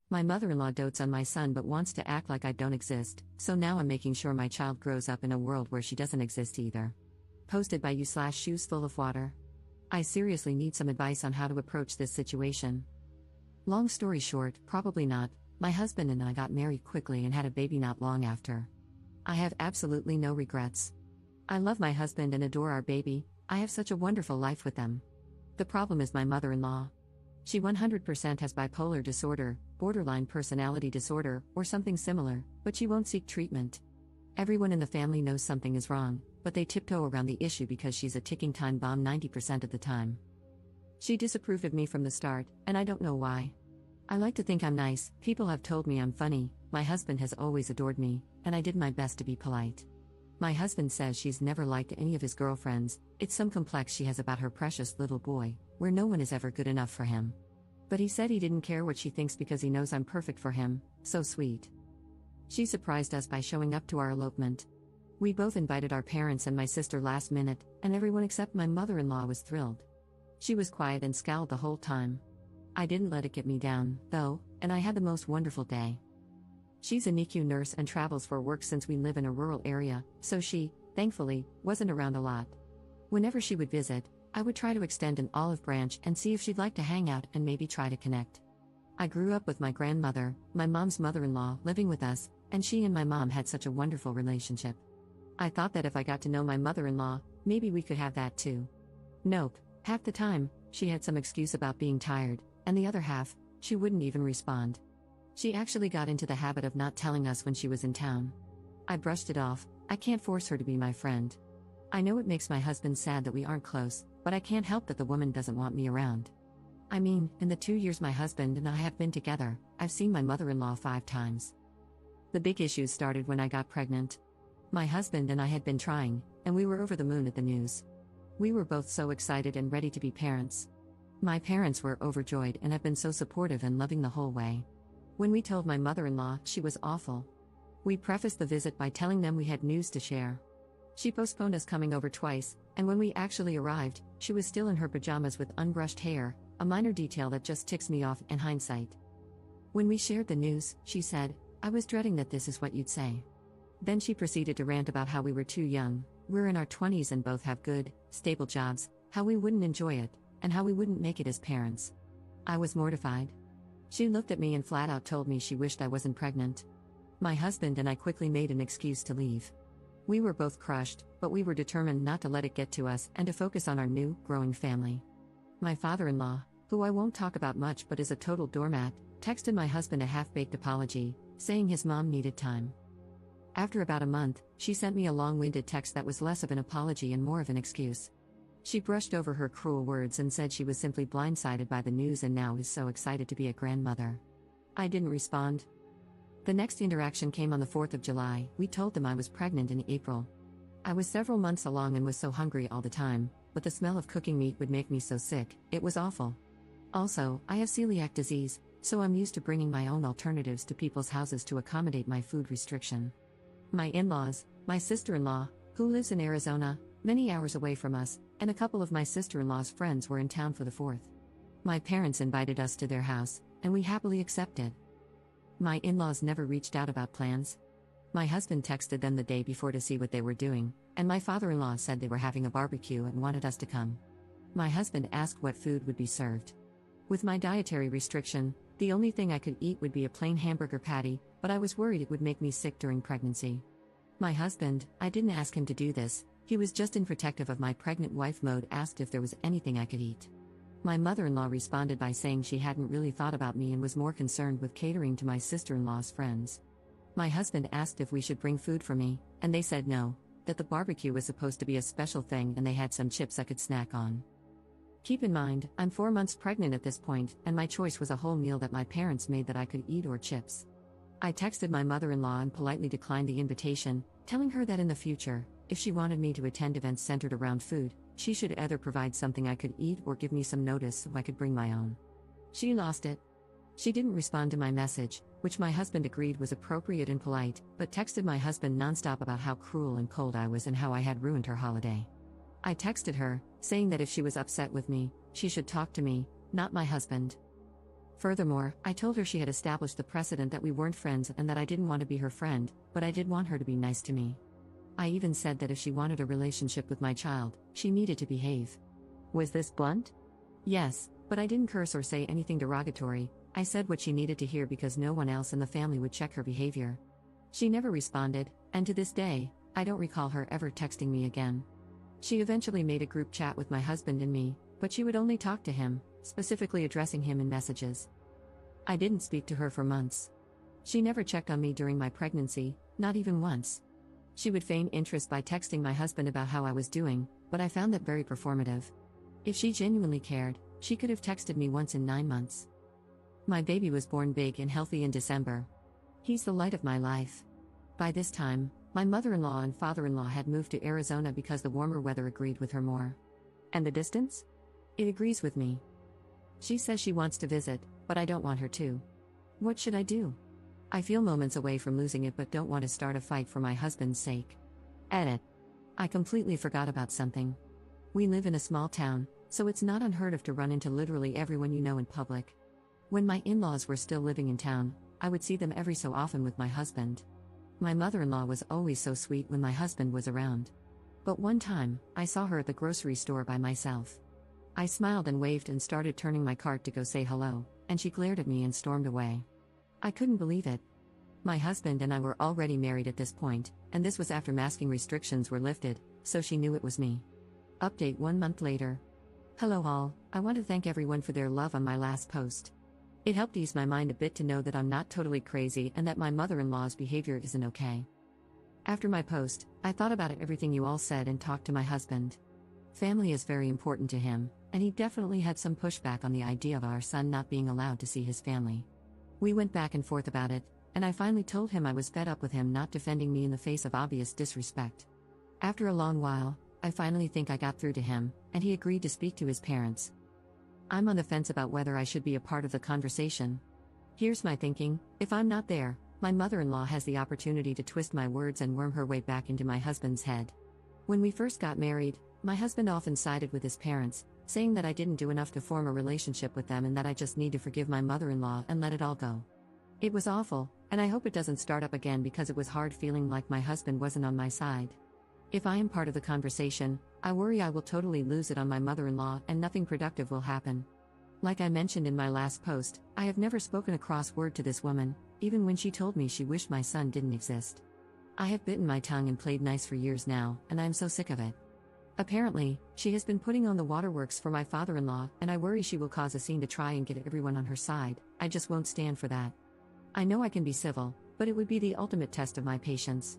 My mother-in-law dotes on my son but wants to act like I don't exist, so now I'm making sure my child grows up in a world where she doesn't exist either. Posted by you/shoes full of water. I seriously need some advice on how to approach this situation. Long story short, probably not. My husband and I got married quickly and had a baby not long after. I have absolutely no regrets. I love my husband and adore our baby. I have such a wonderful life with them. The problem is my mother-in-law. She 100% has bipolar disorder, borderline personality disorder, or something similar, but she won't seek treatment. Everyone in the family knows something is wrong, but they tiptoe around the issue because she's a ticking time bomb 90% of the time. She disapproved of me from the start, and I don't know why. I like to think I'm nice, people have told me I'm funny, my husband has always adored me, and I did my best to be polite. My husband says she's never liked any of his girlfriends, it's some complex she has about her precious little boy, where no one is ever good enough for him. But he said he didn't care what she thinks because he knows I'm perfect for him, so sweet. She surprised us by showing up to our elopement. We both invited our parents and my sister last minute, and everyone except my mother-in-law was thrilled. She was quiet and scowled the whole time. I didn't let it get me down, though, and I had the most wonderful day. She's a NICU nurse and travels for work since we live in a rural area, so she, thankfully, wasn't around a lot. Whenever she would visit, I would try to extend an olive branch and see if she'd like to hang out and maybe try to connect. I grew up with my grandmother, my mom's mother-in-law, living with us, and she and my mom had such a wonderful relationship. I thought that if I got to know my mother-in-law, maybe we could have that too. Nope, half the time, she had some excuse about being tired, and the other half, she wouldn't even respond. She actually got into the habit of not telling us when she was in town. I brushed it off, I can't force her to be my friend. I know it makes my husband sad that we aren't close, but I can't help that the woman doesn't want me around. I mean, in the 2 years my husband and I have been together, I've seen my mother-in-law 5 times. The big issues started when I got pregnant. My husband and I had been trying, and we were over the moon at the news. We were both so excited and ready to be parents. My parents were overjoyed and have been so supportive and loving the whole way. When we told my mother-in-law, she was awful. We prefaced the visit by telling them we had news to share. She postponed us coming over twice, and when we actually arrived, she was still in her pajamas with unbrushed hair, a minor detail that just ticks me off in hindsight. When we shared the news, she said, "I was dreading that this is what you'd say." Then she proceeded to rant about how we were too young, we're in our 20s and both have good, stable jobs, how we wouldn't enjoy it, and how we wouldn't make it as parents. I was mortified. She looked at me and flat out told me she wished I wasn't pregnant. My husband and I quickly made an excuse to leave. We were both crushed, but we were determined not to let it get to us and to focus on our new, growing family. My father-in-law, who I won't talk about much but is a total doormat, texted my husband a half-baked apology, saying his mom needed time. After about a month, she sent me a long-winded text that was less of an apology and more of an excuse. She brushed over her cruel words and said she was simply blindsided by the news and now is so excited to be a grandmother. I didn't respond. The next interaction came on the 4th of July. We told them I was pregnant in April. I was several months along and was so hungry all the time, but the smell of cooking meat would make me so sick, it was awful. Also, I have celiac disease, so I'm used to bringing my own alternatives to people's houses to accommodate my food restriction. My in-laws, my sister-in-law, who lives in Arizona, many hours away from us, and a couple of my sister-in-law's friends were in town for the 4th. My parents invited us to their house, and we happily accepted. My in-laws never reached out about plans. My husband texted them the day before to see what they were doing, and my father-in-law said they were having a barbecue and wanted us to come. My husband asked what food would be served. With my dietary restriction, the only thing I could eat would be a plain hamburger patty, but I was worried it would make me sick during pregnancy. My husband, I didn't ask him to do this, he was just in protective of my pregnant wife mode, asked if there was anything I could eat. My mother-in-law responded by saying she hadn't really thought about me and was more concerned with catering to my sister-in-law's friends. My husband asked if we should bring food for me, and they said no, that the barbecue was supposed to be a special thing and they had some chips I could snack on. Keep in mind, I'm 4 months pregnant at this point, and my choice was a whole meal that my parents made that I could eat or chips. I texted my mother-in-law and politely declined the invitation, telling her that in the future, if she wanted me to attend events centered around food, she should either provide something I could eat or give me some notice so I could bring my own. She lost it. She didn't respond to my message, which my husband agreed was appropriate and polite, but texted my husband nonstop about how cruel and cold I was and how I had ruined her holiday. I texted her, saying that if she was upset with me, she should talk to me, not my husband. Furthermore, I told her she had established the precedent that we weren't friends and that I didn't want to be her friend, but I did want her to be nice to me. I even said that if she wanted a relationship with my child, she needed to behave. Was this blunt? Yes, but I didn't curse or say anything derogatory. I said what she needed to hear because no one else in the family would check her behavior. She never responded, and to this day, I don't recall her ever texting me again. She eventually made a group chat with my husband and me, but she would only talk to him, specifically addressing him in messages. I didn't speak to her for months. She never checked on me during my pregnancy, not even once. She would feign interest by texting my husband about how I was doing, but I found that very performative. If she genuinely cared, she could have texted me once in 9 months. My baby was born big and healthy in December. He's the light of my life. By this time, my mother-in-law and father-in-law had moved to Arizona because the warmer weather agreed with her more. And the distance? It agrees with me. She says she wants to visit, but I don't want her to. What should I do? I feel moments away from losing it but don't want to start a fight for my husband's sake. Edit. I completely forgot about something. We live in a small town, so it's not unheard of to run into literally everyone you know in public. When my in-laws were still living in town, I would see them every so often with my husband. My mother-in-law was always so sweet when my husband was around. But one time, I saw her at the grocery store by myself. I smiled and waved and started turning my cart to go say hello, and she glared at me and stormed away. I couldn't believe it. My husband and I were already married at this point, and this was after masking restrictions were lifted, so she knew it was me. Update 1 month later. Hello all, I want to thank everyone for their love on my last post. It helped ease my mind a bit to know that I'm not totally crazy and that my mother-in-law's behavior isn't okay. After my post, I thought about everything you all said and talked to my husband. Family is very important to him, and he definitely had some pushback on the idea of our son not being allowed to see his family. We went back and forth about it, and I finally told him I was fed up with him not defending me in the face of obvious disrespect. After a long while, I finally think I got through to him, and he agreed to speak to his parents. I'm on the fence about whether I should be a part of the conversation. Here's my thinking: if I'm not there, my mother-in-law has the opportunity to twist my words and worm her way back into my husband's head. When we first got married, my husband often sided with his parents, saying that I didn't do enough to form a relationship with them and that I just need to forgive my mother-in-law and let it all go. It was awful, and I hope it doesn't start up again because it was hard feeling like my husband wasn't on my side. If I am part of the conversation, I worry I will totally lose it on my mother-in-law and nothing productive will happen. Like I mentioned in my last post, I have never spoken a cross word to this woman, even when she told me she wished my son didn't exist. I have bitten my tongue and played nice for years now, and I am so sick of it. Apparently, she has been putting on the waterworks for my father-in-law, and I worry she will cause a scene to try and get everyone on her side. I just won't stand for that. I know I can be civil, but it would be the ultimate test of my patience.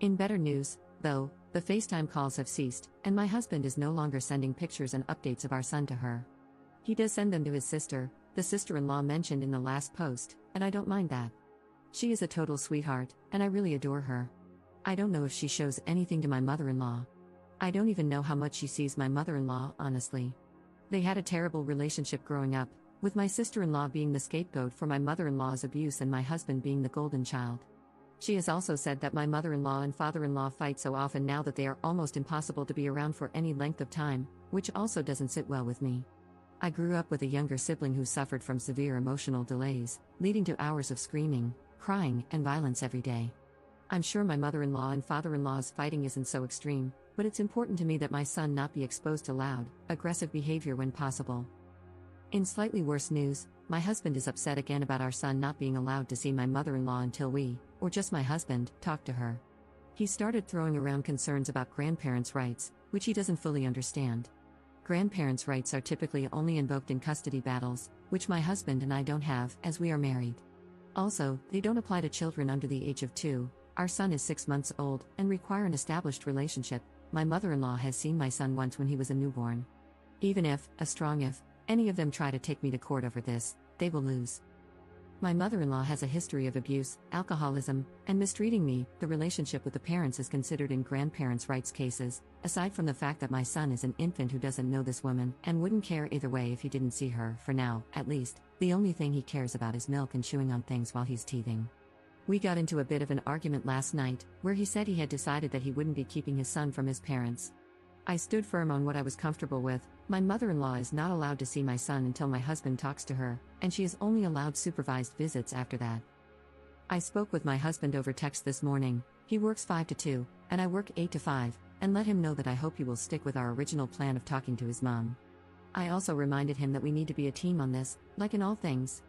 In better news, though, the FaceTime calls have ceased, and my husband is no longer sending pictures and updates of our son to her. He does send them to his sister, the sister-in-law mentioned in the last post, and I don't mind that. She is a total sweetheart, and I really adore her. I don't know if she shows anything to my mother-in-law. I don't even know how much she sees my mother-in-law, honestly. They had a terrible relationship growing up, with my sister-in-law being the scapegoat for my mother-in-law's abuse and my husband being the golden child. She has also said that my mother-in-law and father-in-law fight so often now that they are almost impossible to be around for any length of time, which also doesn't sit well with me. I grew up with a younger sibling who suffered from severe emotional delays, leading to hours of screaming, crying, and violence every day. I'm sure my mother-in-law and father-in-law's fighting isn't so extreme, but it's important to me that my son not be exposed to loud, aggressive behavior when possible. In slightly worse news, my husband is upset again about our son not being allowed to see my mother-in-law until we, or just my husband, talk to her. He started throwing around concerns about grandparents' rights, which he doesn't fully understand. Grandparents' rights are typically only invoked in custody battles, which my husband and I don't have, as we are married. Also, they don't apply to children under the age of 2. Our son is 6 months old, and require an established relationship. My mother-in-law has seen my son once when he was a newborn. Even if, a strong if, any of them try to take me to court over this, they will lose. My mother-in-law has a history of abuse, alcoholism, and mistreating me. The relationship with the parents is considered in grandparents' rights cases, aside from the fact that my son is an infant who doesn't know this woman and wouldn't care either way if he didn't see her. For now, at least, the only thing he cares about is milk and chewing on things while he's teething. We got into a bit of an argument last night, where he said he had decided that he wouldn't be keeping his son from his parents. I stood firm on what I was comfortable with. My mother-in-law is not allowed to see my son until my husband talks to her, and she is only allowed supervised visits after that. I spoke with my husband over text this morning. He works 5 to 2, and I work 8 to 5, and let him know that I hope he will stick with our original plan of talking to his mom. I also reminded him that we need to be a team on this, like in all things.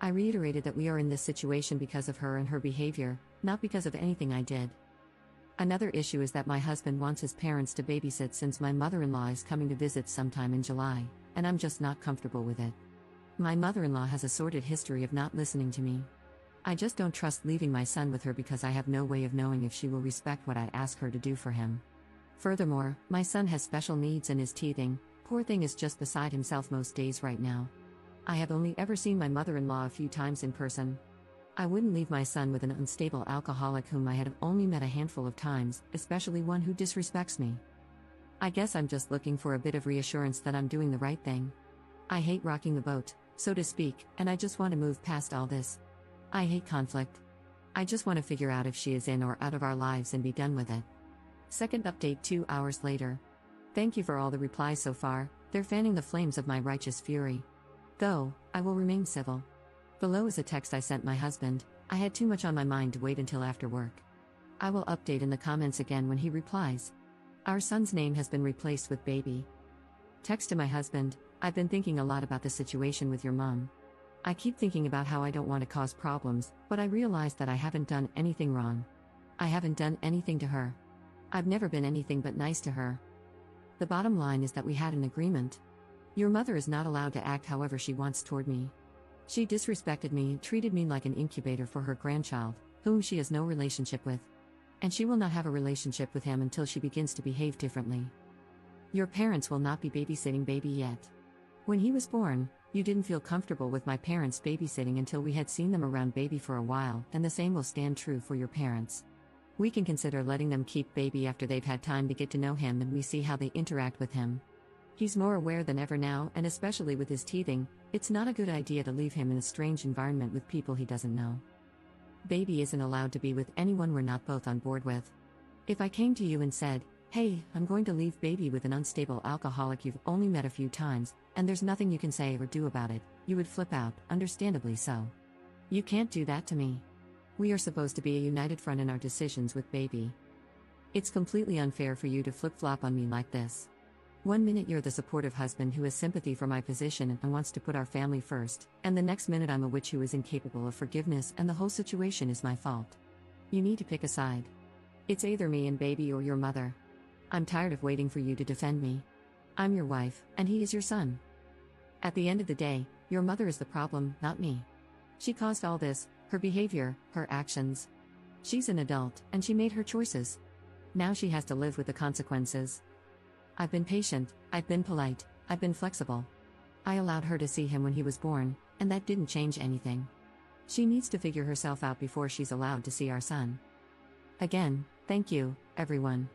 I reiterated that we are in this situation because of her and her behavior, not because of anything I did. Another issue is that my husband wants his parents to babysit since my mother-in-law is coming to visit sometime in July, and I'm just not comfortable with it. My mother-in-law has a sordid history of not listening to me. I just don't trust leaving my son with her because I have no way of knowing if she will respect what I ask her to do for him. Furthermore, my son has special needs and is teething. Poor thing is just beside himself most days right now. I have only ever seen my mother-in-law a few times in person. I wouldn't leave my son with an unstable alcoholic whom I had only met a handful of times, especially one who disrespects me. I guess I'm just looking for a bit of reassurance that I'm doing the right thing. I hate rocking the boat, so to speak, and I just want to move past all this. I hate conflict. I just want to figure out if she is in or out of our lives and be done with it. Second update 2 hours later. Thank you for all the replies so far, they're fanning the flames of my righteous fury. Though, I will remain civil. Below is a text I sent my husband. I had too much on my mind to wait until after work. I will update in the comments again when he replies. Our son's name has been replaced with baby. Text to my husband, I've been thinking a lot about the situation with your mom. I keep thinking about how I don't want to cause problems, but I realize that I haven't done anything wrong. I haven't done anything to her. I've never been anything but nice to her. The bottom line is that we had an agreement. Your mother is not allowed to act however she wants toward me. She disrespected me and treated me like an incubator for her grandchild, whom she has no relationship with. And she will not have a relationship with him until she begins to behave differently. Your parents will not be babysitting baby yet. When he was born, you didn't feel comfortable with my parents babysitting until we had seen them around baby for a while, and the same will stand true for your parents. We can consider letting them keep baby after they've had time to get to know him and we see how they interact with him. He's more aware than ever now, and especially with his teething, it's not a good idea to leave him in a strange environment with people he doesn't know. Baby isn't allowed to be with anyone we're not both on board with. If I came to you and said, hey, I'm going to leave baby with an unstable alcoholic you've only met a few times, and there's nothing you can say or do about it, you would flip out, understandably so. You can't do that to me. We are supposed to be a united front in our decisions with baby. It's completely unfair for you to flip-flop on me like this. 1 minute you're the supportive husband who has sympathy for my position and wants to put our family first, and the next minute I'm a witch who is incapable of forgiveness and the whole situation is my fault. You need to pick a side. It's either me and baby or your mother. I'm tired of waiting for you to defend me. I'm your wife, and he is your son. At the end of the day, your mother is the problem, not me. She caused all this, her behavior, her actions. She's an adult, and she made her choices. Now she has to live with the consequences. I've been patient, I've been polite, I've been flexible. I allowed her to see him when he was born, and that didn't change anything. She needs to figure herself out before she's allowed to see our son. Again, thank you, everyone.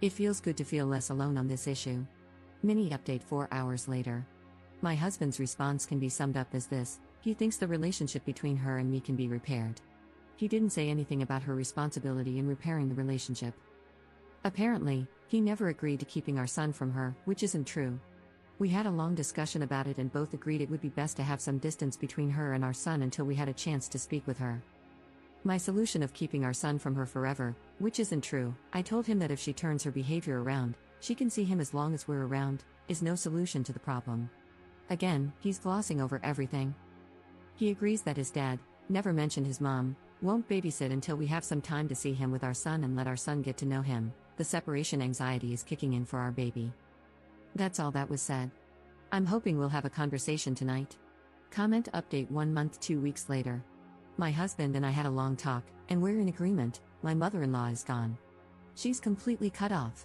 It feels good to feel less alone on this issue. Mini update 4 hours later. My husband's response can be summed up as this: he thinks the relationship between her and me can be repaired. He didn't say anything about her responsibility in repairing the relationship. Apparently, he never agreed to keeping our son from her, which isn't true. We had a long discussion about it and both agreed it would be best to have some distance between her and our son until we had a chance to speak with her. My solution of keeping our son from her forever, which isn't true, I told him that if she turns her behavior around, she can see him as long as we're around, is no solution to the problem. Again, he's glossing over everything. He agrees that his dad, never mentioned his mom, won't babysit until we have some time to see him with our son and let our son get to know him. The separation anxiety is kicking in for our baby. That's all that was said. I'm hoping we'll have a conversation tonight. Comment update 1 month 2 weeks later. My husband and I had a long talk, and we're in agreement. My mother-in-law is gone. She's completely cut off.